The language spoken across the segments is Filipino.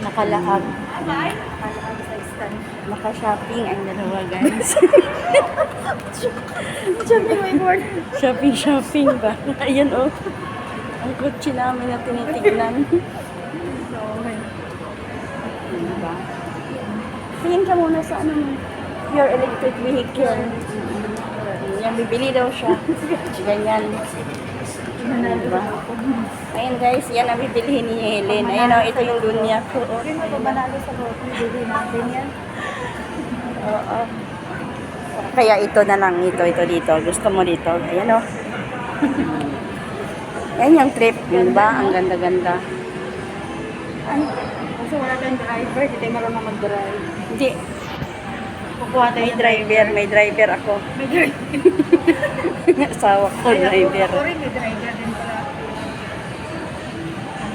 Nakalaag. Nakalaag sa stand. Naka-shopping ang dalawa, guys. Shopping my board. Shopping ba? Ayan, oh. Ang kotse namin na tinitignan. So, okay. Diba? Tingin ka muna sa ano mo. Pure electric vehicle. Yan, bibili daw siya. Ganyan. Diba? Ayun guys, yan ang bibilihin ni Helen. Ayun o, ito yung dunya ko. Hindi mo pa manalo sa lottery. Bili natin yan. Oo. Kaya ito na lang, ito dito. Gusto mo dito. Ayan o. Yan yung trip, yun ba? Ang ganda-ganda. Kasi wala tayong driver. Hindi tayo marunong mag-drive. Hindi. Kukuha tayo May driver ako. May driver. Asawa ko, driver. Ako rin may driver din pala.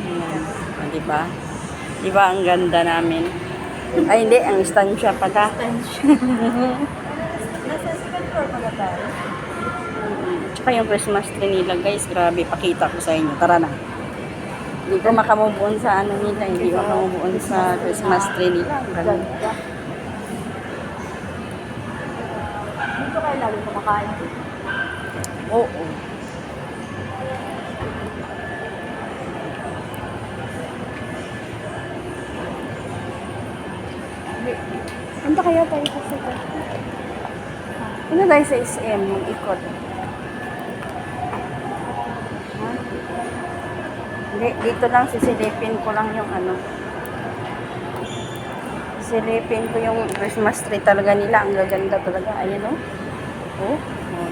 Ayan. Diba? Diba ang ganda namin? Ay, hindi. Ang estansya pala. Nasa second floor pala tayo. Tsaka yung Christmas tree nila, guys. Grabe, pakita ko sa inyo. Tara na. Hindi ko makamubuon sa ano nila. Hindi ko makamubuon sa Christmas tree nila. Ang ganda. Dito kayo lagi kumakain. Oo. Punta kaya tayo sa sito. Punta tayo sa SM, mag-ikot. Ha? Hindi, dito lang sisilipin ko lang yung ano. Sisilipin ko yung Christmas tree talaga nila. Ang gaganda talaga. Ayan o. Oh,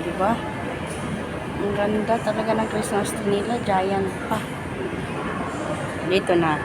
diba? Ang ganda talaga ng Christmas tree nila. Giant pa. Dito na.